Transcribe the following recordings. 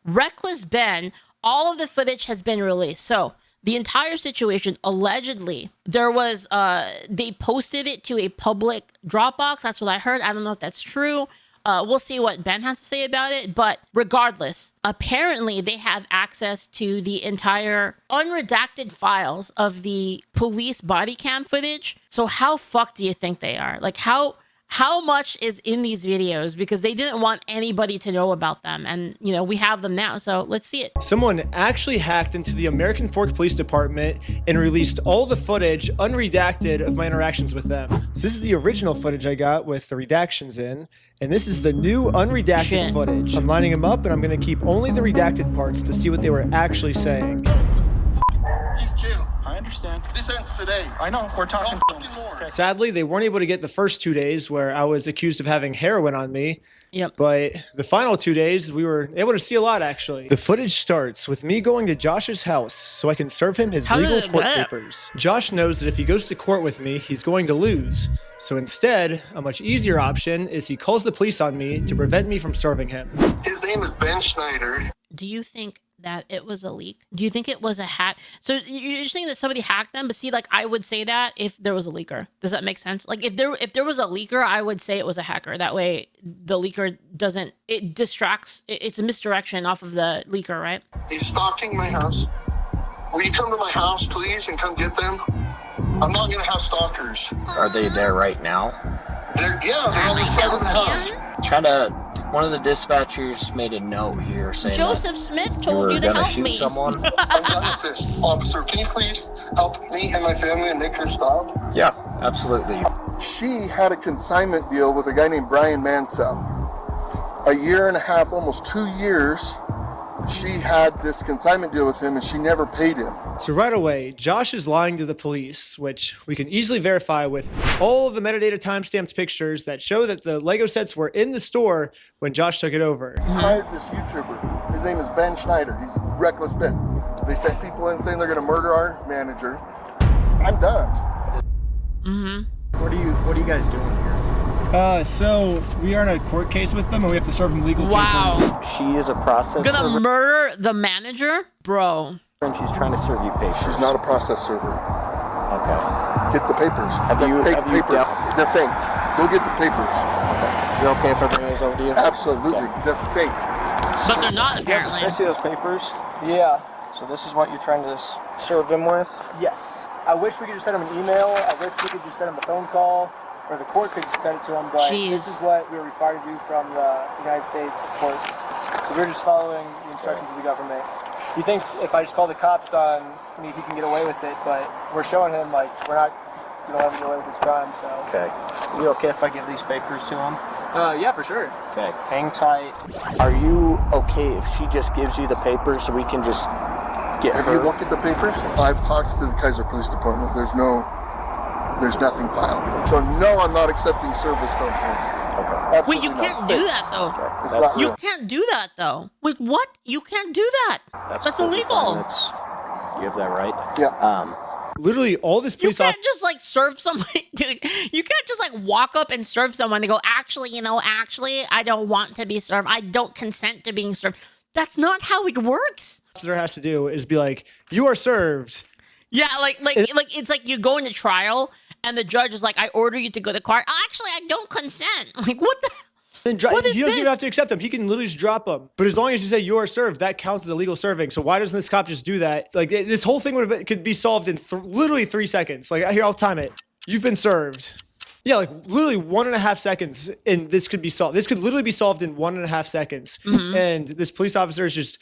Reckless Ben, all of the footage has been released. So the entire situation, allegedly, there was, they posted it to a public Dropbox. That's what I heard. I don't know if that's true. We'll see what Ben has to say about it. But regardless, apparently they have access to the entire unredacted files of the police body cam footage. So how fucked do you think they are? Like, how much is in these videos? Because they didn't want anybody to know about them. And, you know, we have them now. So let's see it. Someone actually hacked into the American Fork Police Department and released all the footage unredacted of my interactions with them. So this is the original footage I got with the redactions in. And this is the new unredacted footage. I'm lining them up and I'm going to keep only the redacted parts to see what they were actually saying. In jail. I understand. This ends today. I know, we're talking No fucking more. Okay. Sadly, they weren't able to get the first 2 days where I was accused of having heroin on me. Yep. But the final 2 days, we were able to see a lot, actually. The footage starts with me going to Josh's house so I can serve him his legal court papers. Josh knows that if he goes to court with me, he's going to lose. So instead, a much easier option is he calls the police on me to prevent me from serving him. His name is Ben Schneider. Do you think that it was a leak? Do you think it was a hack? So you're saying that somebody hacked them, but see, like, I would say that if there was a leaker. Does that make sense? Like, if there was a leaker, I would say it was a hacker. That way the leaker doesn't, it distracts, it's a misdirection off of the leaker, right? He's stalking my house. Will you come to my house, please, and come get them? I'm not gonna have stalkers. Are they there right now? They're on the side of the house. One of the dispatchers made a note here saying Joseph Smith you told were you to gonna help shoot me. someone. I'm done with this. Officer, can you please help me and my family and make this stop? Yeah, absolutely. She had a consignment deal with a guy named Brian Mansell. A year and a half, almost 2 years, she had this consignment deal with him and she never paid him. So right away, Josh is lying to the police, which we can easily verify with all of the metadata timestamped pictures that show that the Lego sets were in the store when Josh took it over. He's hired this YouTuber. His name is Ben Schneider. He's Reckless Ben. They sent people in saying they're going to murder our manager. I'm done. What are you guys doing here? So we are in a court case with them and we have to serve them legal Wow. papers. She is a process Gonna server, murder the manager? Bro. and she's trying to serve you papers. She's not a process server. Okay. Get the papers. Have They're you- fake have you papers. dealt- They're fake. Go get the papers. You're okay if I bring those over to you? Absolutely. Okay. They're fake. But they're not, apparently. Can I see those papers? Yeah. So this is what you're trying to serve them with? Yes. I wish we could just send him an email. I wish we could just send him a phone call, or the court could send it to him. But this is what we're required to do from the United States court. So we're just following the instructions of the government. He thinks if I just call the cops on me, he can get away with it. But we're showing him like we're not gonna let him get away with his crime. So. Okay. You okay if I give these papers to him? Yeah, for sure. Okay. Hang tight. Are you okay if she just gives you the papers so we can just get Have her? you looked at the papers? I've talked to the Kaiser Police Department. There's nothing filed. So no, I'm not accepting service from him. Okay. Absolutely Wait, you not. can't do that, though. Okay. It's not You real. can't do that, though. Wait, what? You can't do that. That's totally illegal. fine. You have that right? Yeah. Literally all this You police can't just like serve somebody, dude. You can't just like walk up and serve someone and go, actually, I don't want to be served. I don't consent to being served. That's not how it works. officer has to do is be like, you are served. Yeah, like it's like you go into trial and the judge is like, I order you to go to court. Actually, I don't consent. Like, what the? Then What is he doesn't even this? have to accept them. He can literally just drop them. But as long as you say you are served, that counts as illegal serving. So why doesn't this cop just do that? Like this whole thing could be solved in literally 3 seconds. Like here, I'll time it. You've been served. Yeah, like literally 1.5 seconds, and this could be solved. This could literally be solved in 1.5 seconds. And this police officer is just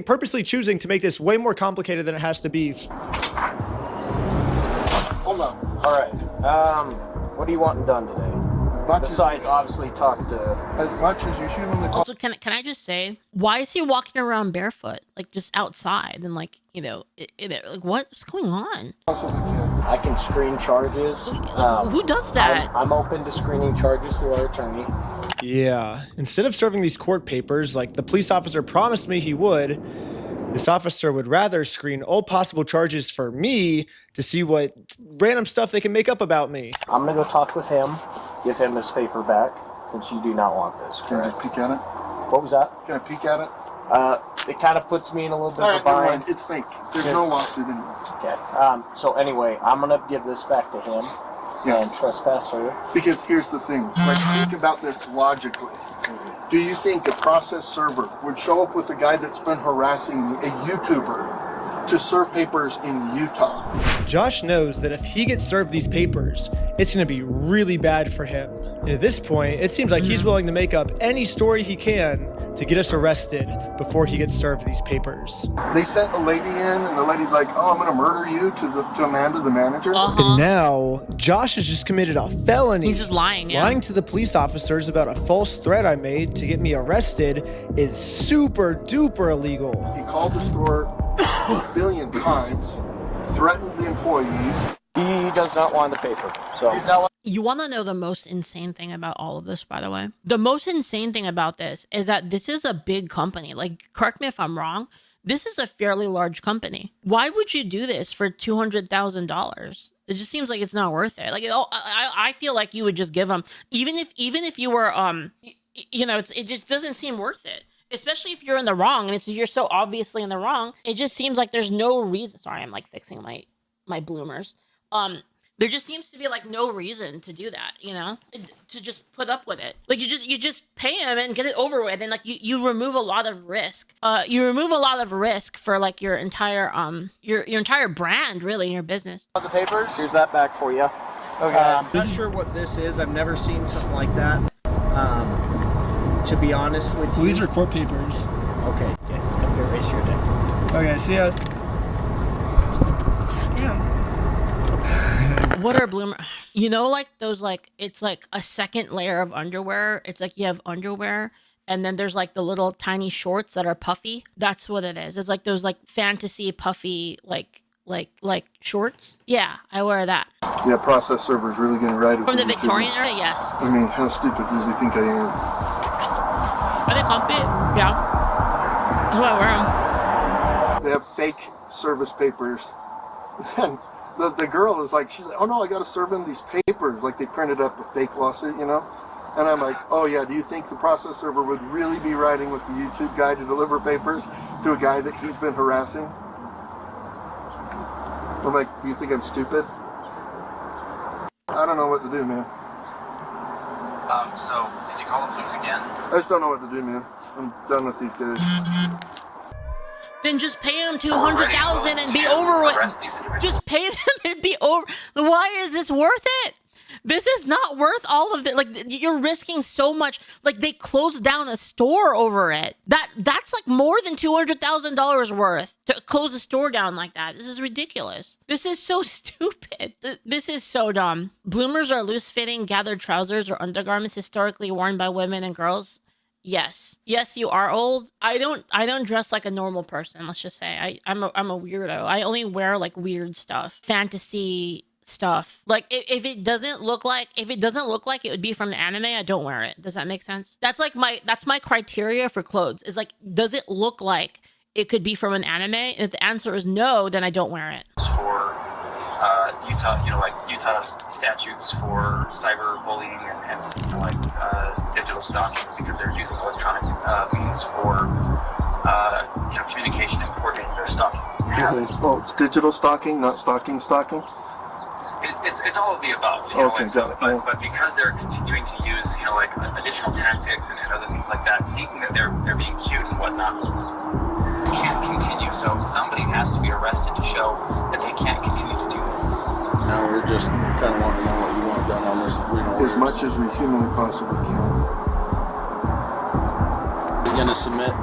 purposely choosing to make this way more complicated than it has to be. Hold on. All right. What are you wanting done today? Besides, obviously, talk to... As much as you humanly Also, can I just say, why is he walking around barefoot, like just outside, and like like what's going on? possibly can. I can screen charges. Who does that? I'm open to screening charges through our attorney. Yeah. Instead of serving these court papers like the police officer promised me he would, this officer would rather screen all possible charges for me to see what random stuff they can make up about me. I'm going to go talk with him, give him his paper back, since you do not want this, Can I correct? just peek at it? What was that? Can I peek at it? It kind of puts me in a little bit All of a right, never bind. mind. It's fake. There's no lawsuit anymore. Okay. So anyway, I'm gonna give this back to him and trespass her. Because here's the thing. Like, think about this logically. Do you think a process server would show up with a guy that's been harassing a YouTuber to serve papers in Utah? Josh knows that if he gets served these papers, it's going to be really bad for him. And at this point, it seems like he's willing to make up any story he can to get us arrested before he gets served these papers. They sent a lady in, and the lady's like, "Oh, I'm going to murder you," to Amanda, the manager. And now, Josh has just committed a felony. He's just lying, yeah. Lying to the police officers about a false threat I made to get me arrested is super duper illegal. He called the store a billion times, threatened the employees. He does not want the paper. So he's not. You want to know the most insane thing about all of this, by the way? The most insane thing about this is that this is a big company. Like, correct me if I'm wrong, this is a fairly large company. Why would you do this for $200,000? It just seems like it's not worth it. Like, I feel like you would just give them, even if you were, it just doesn't seem worth it. Especially if you're in the wrong, and you're so obviously in the wrong. It just seems like there's no reason. Sorry, I'm like fixing my bloomers. There just seems to be like no reason to do that, to just put up with it. Like you just pay him and get it over with, and like you remove a lot of risk. You remove a lot of risk for like your entire your entire brand, really, your business. The papers. Here's that back for you. Okay. I'm not sure what this is. I've never seen something like that. To be honest with you. Well, these are court papers. Okay. Have a good rest of your day. Okay, see ya. What are bloomer? Like those, like, it's like a second layer of underwear. It's like you have underwear, and then there's like the little tiny shorts that are puffy. That's what it is. It's like those like fantasy puffy like shorts. Yeah, I wear that. Yeah, process server's really going to ride it From the Victorian era, yes. I mean, how stupid does he think I am? Are they comfy? Yeah. That's why I wear them. They have fake service papers. And the girl is like, she's like, "Oh no, I got to serve him these papers." Like they printed up a fake lawsuit, And I'm like, "Oh yeah, do you think the process server would really be riding with the YouTube guy to deliver papers to a guy that he's been harassing?" I'm like, "Do you think I'm stupid?" I don't know what to do, man. So, did you call the police again? I just don't know what to do, man. I'm done with these guys. Then just pay them $200,000 and be over with. Just pay them and be over. Why is this worth it? This is not worth all of it. Like, you're risking so much. Like, they closed down a store over it. That's like more than $200,000 worth to close a store down like that. This is ridiculous. This is so stupid. This is so dumb. Bloomers are loose-fitting, gathered trousers or undergarments historically worn by women and girls. Yes, you are old. I don't dress like a normal person. Let's just say I'm a weirdo. I only wear like weird stuff, fantasy stuff. Like if it doesn't look like it would be from an anime, I don't wear it. Does that make sense? That's my criteria for clothes. Is like, does it look like it could be from an anime? And if the answer is no, then I don't wear it. For Utah statutes for cyberbullying and digital stalking, because they're using electronic means for communication and coordinating their stalking habits. Oh, it's digital stalking, not stalking. It's all of the above. Okay, got it. But because they're continuing to use additional tactics and other things like that, thinking that they're being cute and whatnot, can't continue. So somebody has to be arrested to show that they can't continue to do this. Now we're just kind of wanting to know what you want done on this. As much as we humanly possibly can. He's going to submit,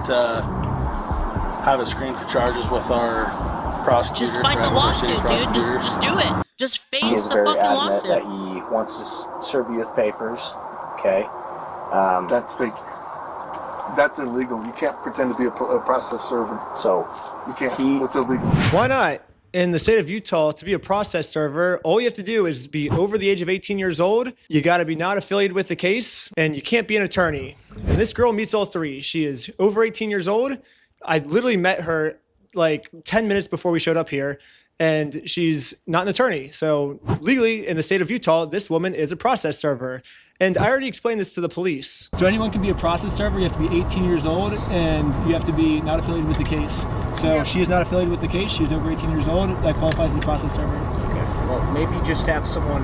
have it screened for charges with our prosecutors. Just fight the lawsuit, dude. Just do it. Just face He's the very fucking adamant lawsuit. that he wants to serve you with papers. Okay. That's fake. That's illegal. You can't pretend to be a process server. So you can't. It's illegal. Why not? In the state of Utah, to be a process server, all you have to do is be over the age of 18 years old. You got to be not affiliated with the case, and you can't be an attorney. And this girl meets all three. She is over 18 years old. I literally met her like 10 minutes before we showed up here. and she's not an attorney. So legally, in the state of Utah, this woman is a process server. And I already explained this to the police. So anyone can be a process server. You have to be 18 years old and you have to be not affiliated with the case. So she is not affiliated with the case. She's over 18 years old. That qualifies as a process server. Okay. Well, maybe just have someone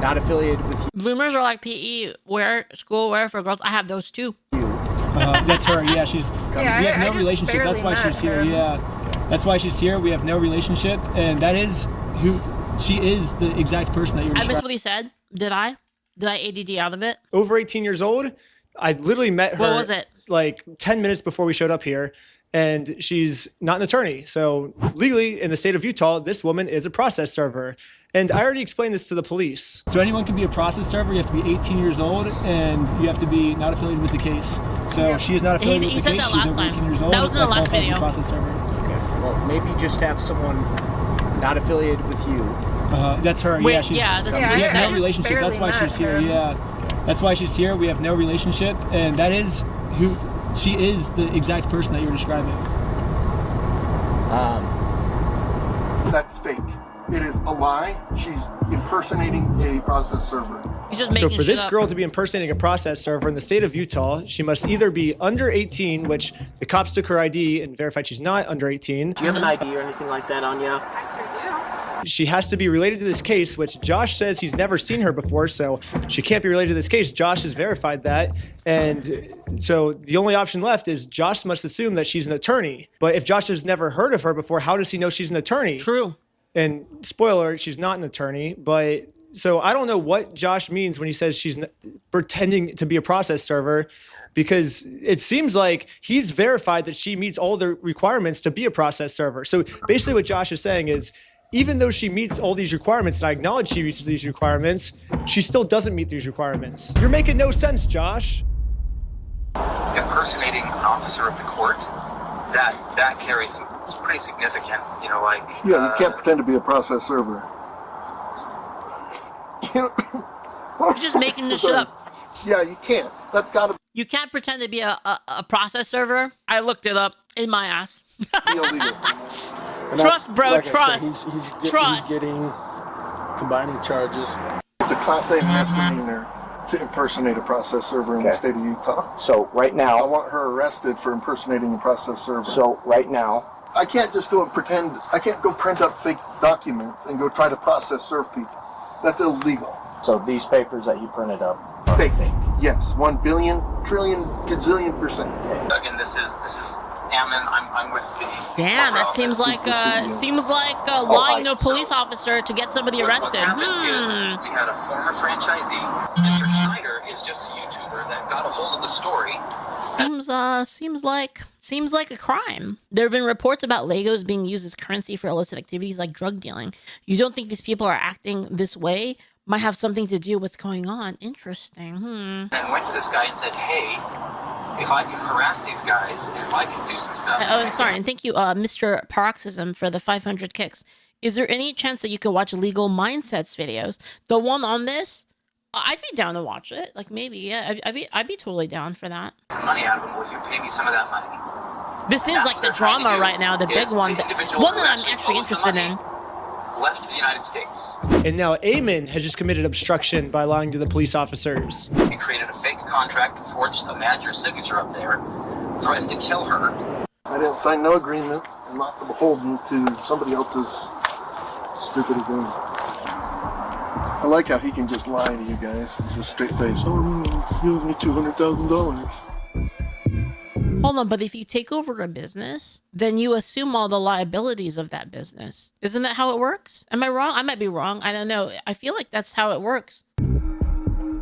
not affiliated with you. Bloomers are like PE wear, school wear for girls. I have those too. That's her. Yeah, she's. Yeah, we have no I just relationship. That's why barely she's met here. her. Yeah, that's why she's here. We have no relationship, and that is who she is. The exact person that you're. I missed describing. what he said. Did I? Did I ADD out of it? Over 18 years old. I literally met her. What was it? Like 10 minutes before we showed up here. And she's not an attorney. So legally, in the state of Utah, this woman is a process server. And I already explained this to the police. So anyone can be a process server. You have to be 18 years old and you have to be not affiliated with the case. So she is not affiliated He with the said case. that She's last over time. 18 years old. That was in the last qualifies as a video. Process server. Okay. Well, maybe just have someone not affiliated with you. That's her. Wait, yeah, she's. yeah, that's we what he have said. no relationship. That's why she's here. Yeah, that's why she's here. We have no relationship, and that is who she is. The exact person that you're describing. That's fake. It is a lie. She's impersonating a process server. He's just So making for this shit up. girl to be impersonating a process server in the state of Utah, she must either be under 18, which the cops took her ID and verified she's not under 18. Do you have an ID or anything like that on you? She has to be related to this case, which Josh says he's never seen her before, so she can't be related to this case. Josh has verified that. And so the only option left is Josh must assume that she's an attorney. But if Josh has never heard of her before, how does he know she's an attorney? True. And spoiler, she's not an attorney. But so I don't know what Josh means when he says she's pretending to be a process server, because it seems like he's verified that she meets all the requirements to be a process server. So basically what Josh is saying is, even though she meets all these requirements, and I acknowledge she meets these requirements, she still doesn't meet these requirements. You're making no sense, Josh. Impersonating an officer of the court, that carries it's pretty significant. You know, like Yeah, you can't pretend to be a process server. You're just making this shit up. Yeah, you can't. That's got to You can't pretend to be a process server. I looked it up in my ass. be illegal. And Trust, bro, like I said, trust. he's Trust. getting combining charges. It's a Class A misdemeanor to impersonate a process server in the state of Utah. So right I now, want her arrested for impersonating a process server. so right now, I can't just go and pretend. I can't go print up fake documents and go try to process serve people. That's illegal. so these papers that he printed up are Fake. Yes, 1 billion, trillion, gazillion percent. again, this is Ammon. I'm with the. Damn, that seems like lying to a so- police officer to get somebody What's arrested. happened is we had a former franchisee. Mr. Schneider is just a YouTuber that got a hold of the story. Seems like a crime. There have been reports about Legos being used as currency for illicit activities like drug dealing. You don't think these people are acting this way? Might have something to do with what's going on. Interesting. And went to this guy and said, "Hey, if I can harass these guys, and if I can do some stuff." Oh, and sorry, and thank you, Mr. Paroxysm, for the 500 kicks. Is there any chance that you could watch Legal Mindsets videos? The one on this, I'd be down to watch it. Like maybe, yeah, I'd be totally down for that. Some money out of them. Will you pay me some of that money? This is That's like what the they're trying to drama do, right now, the big is one, the the individual one who that I'm actually actually owes the interested money in. Left to the United States. And now Eamon has just committed obstruction by lying to the police officers. He created a fake contract, forged a manager's signature up there, threatened to kill her. I didn't sign no agreement. I'm not beholden to somebody else's stupid agreement. I like how he can just lie to you guys. Just straight face. Oh, he owes me $200,000. Hold on, but if you take over a business, then you assume all the liabilities of that business. Isn't that how it works? Am I wrong? I might be wrong. I don't know. I feel like that's how it works.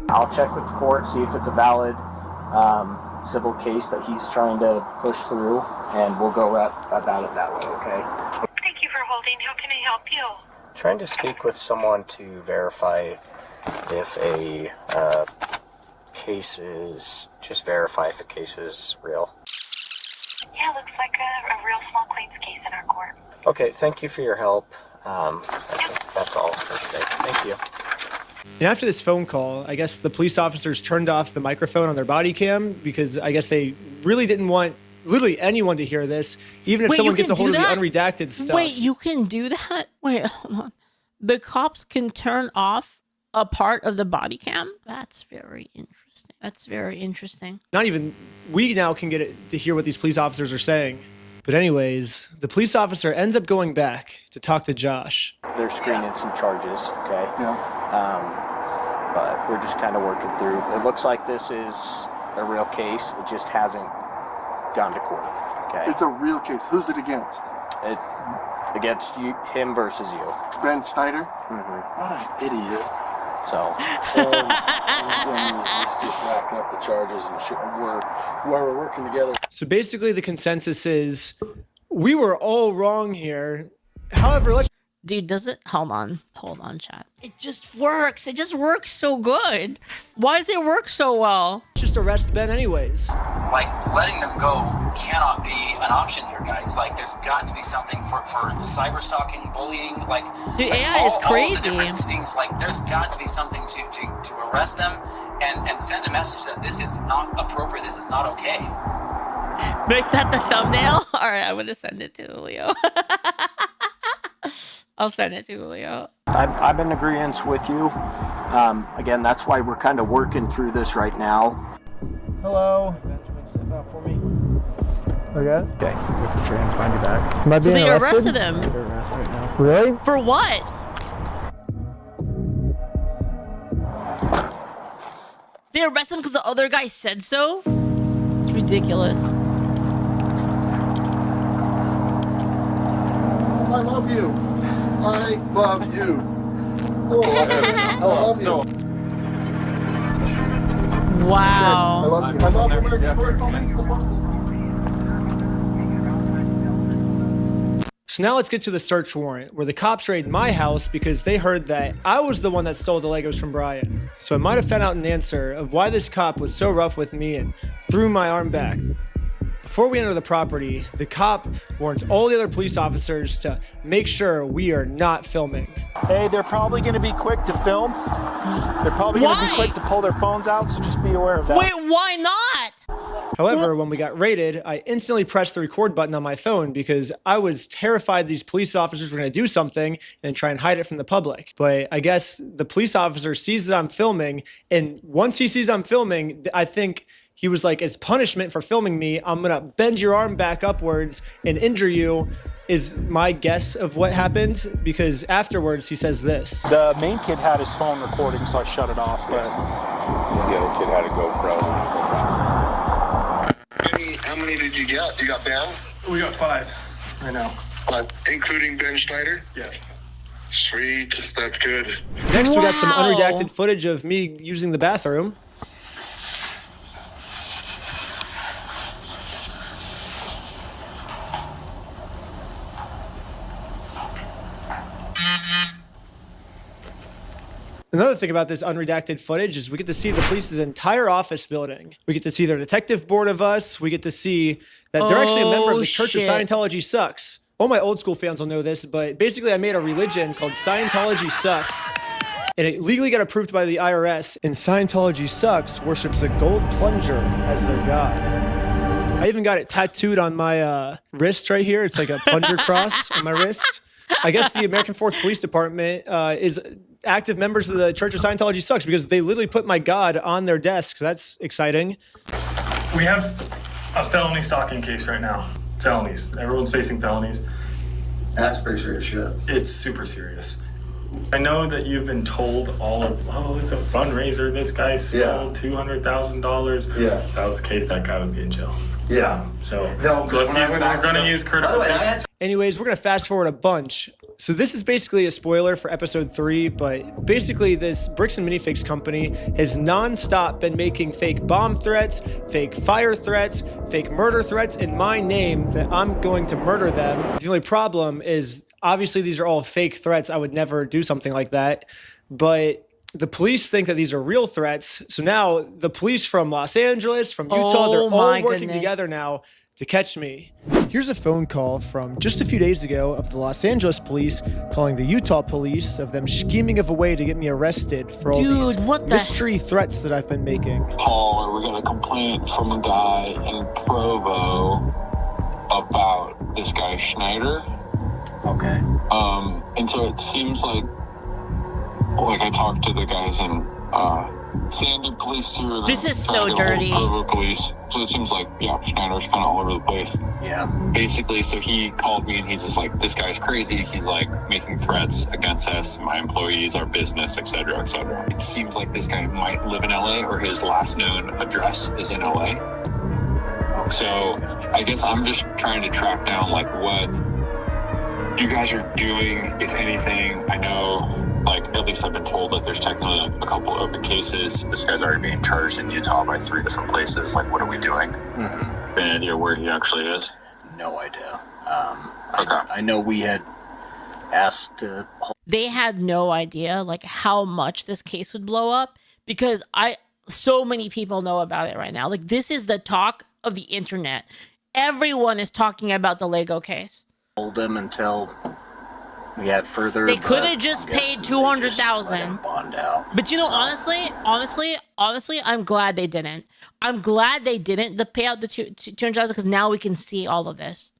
I'll check with the court, see if it's a valid civil case that he's trying to push through, and we'll go about it that way, okay? Thank you for holding. How can I help you? Trying to speak with someone to verify if a case is, just verify if a case is real. Yeah, looks like a real small claims case in our court. Okay, thank you for your help. I think that's all for today. Thank you. And after this phone call, I guess the police officers turned off the microphone on their body cam because I guess they really didn't want literally anyone to hear this, even if Wait, someone you gets a can hold of do the that? unredacted stuff. Wait, you can do that? Wait, hold on. The cops can turn off a part of the body cam? That's very interesting. That's very interesting. Not even we now can get it to hear what these police officers are saying. But anyways, the police officer ends up going back to talk to Josh. They're screening some charges, okay? Yeah. But we're just kind of working through. It looks like this is a real case. It just hasn't gone to court, okay? It's a real case. Who's it against? It, against you, him versus you. Ben Schneider? Mm-hmm. What an idiot. So, let's just rack up the charges and we're working together. So basically the consensus is we were all wrong here. However, let's... Dude, does it? Hold on, chat. It just works. It just works so good. Why does it work so well? just arrest Ben anyways. Like, letting them go cannot be an option here, guys. Like, there's got to be something for cyber stalking, bullying, like... Dude, like AI is all crazy. the different things, like, there's got to be something to arrest them and send a message that this is not appropriate, this is not okay. Make that the thumbnail? Alright, I'm gonna send it to Julio. I'll send it to Julio. I'm in agreement with you. Again, that's why we're kind of working through this right now. Hello. Benjamin, step out for me. Okay. Okay. Find you back. Am I So being they arrested? arrested him. Under arrest right now. Really? For what? They arrested him because the other guy said so? It's ridiculous. I love you. I love you. I love you. Wow. I love you. I love American Police Department. So now let's get to the search warrant, where the cops raided my house because they heard that I was the one that stole the Legos from Brian. So I might have found out an answer of why this cop was so rough with me and threw my arm back. Before we enter the property, the cop warns all the other police officers to make sure we are not filming. Hey, they're probably going to be quick to film. They're probably going to be quick to pull their phones out, so just be aware of that. Wait, why not? However, when we got raided, I instantly pressed the record button on my phone because I was terrified these police officers were going to do something and try and hide it from the public. But I guess the police officer sees that I'm filming, and once he sees I'm filming, I think he was like, as punishment for filming me, I'm going to bend your arm back upwards and injure you, is my guess of what happened, because afterwards he says this. The main kid had his phone recording, so I shut it off, but... The other kid had a GoPro. How many did you get? You got Ben? We got 5 right now. Including Ben Schneider? Yes. Sweet, that's good. Next, we got some Wow. unredacted footage of me using the bathroom. Another thing about this unredacted footage is we get to see the police's entire office building. We get to see their detective board of us. We get to see that they're actually a member of the Church of shit. Scientology Sucks. All my old school fans will know this, but basically I made a religion called Scientology Sucks. And it legally got approved by the IRS. And Scientology Sucks worships a gold plunger as their god. I even got it tattooed on my wrist right here. It's like a plunger cross on my wrist. I guess the American Fourth Police Department is active members of the Church of Scientology Sucks because they literally put my god on their desk. That's exciting. We have a felony stalking case right now. Felonies. Everyone's facing felonies. That's pretty serious shit. It's super serious. I know that you've been told all of, oh, it's a fundraiser. This guy stole $200,000. Yeah. If that was the case, that guy would be in jail. Yeah. So No, 'cause let's when I use, went back we're to going to the- use By the critical way, I thinking. had to- Anyways, we're going to fast forward a bunch. So this is basically a spoiler for episode 3, but basically this Bricks Minifigs company has nonstop been making fake bomb threats, fake fire threats, fake murder threats in my name that I'm going to murder them. The only problem is obviously these are all fake threats. I would never do something like that. But the police think that these are real threats. So now the police from Los Angeles, from Utah, they're all my working goodness. together now to catch me. Here's a phone call from just a few days ago of the Los Angeles police calling the Utah police of them scheming of a way to get me arrested for all these mystery threats that I've been making. Paul, we got a complaint from a guy in Provo about this guy Schneider. Okay. And so it seems like I talked to the guys in Sandy police too. This is so dirty. Provo police. So it seems like, Schneider's kind of all over the place. Yeah. Basically, so he called me and he's just like, this guy's crazy. He's like making threats against us, my employees, our business, etc., etc. It seems like this guy might live in LA or his last known address is in LA. So I guess I'm just trying to track down what you guys are doing, if anything. I know, at least I've been told that there's technically a couple open cases. This guy's already being charged in Utah by 3 different places. What are we doing? Mm-hmm. Any idea where he actually is? No idea. Okay. I know we had asked to... They had no idea, how much this case would blow up, because so many people know about it right now. This is the talk of the internet. Everyone is talking about the Lego case. Hold them until we had further. They could have just paid $200,000. Bond out. But honestly, I'm glad they didn't. I'm glad they didn't pay out the $200,000 because now we can see all of this.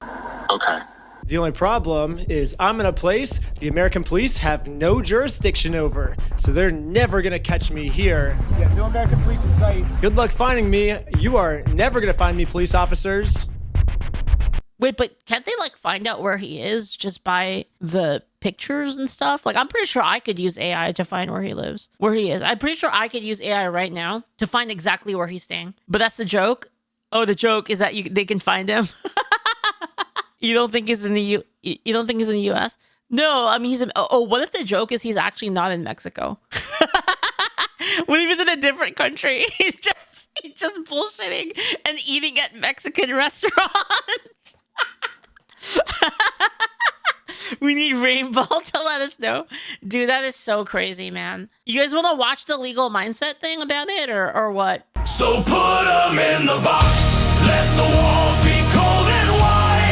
Okay. The only problem is I'm in a place the American police have no jurisdiction over, so they're never gonna catch me here. Yeah, no American police in sight. Good luck finding me. You are never gonna find me, police officers. Wait, but can't they find out where he is just by the pictures and stuff? I'm pretty sure I could use AI to find where he is. I'm pretty sure I could use AI right now to find exactly where he's staying. But that's the joke. Oh, the joke is that they can find him. You don't think he's in the U.S.? No, I mean he's in. What if the joke is he's actually not in Mexico? What if he's in a different country? He's just bullshitting and eating at Mexican restaurants. We need Rainbow to let us know. Dude, that is so crazy, man. You guys want to watch the legal mindset thing about it or what? So put them in the box. Let the walls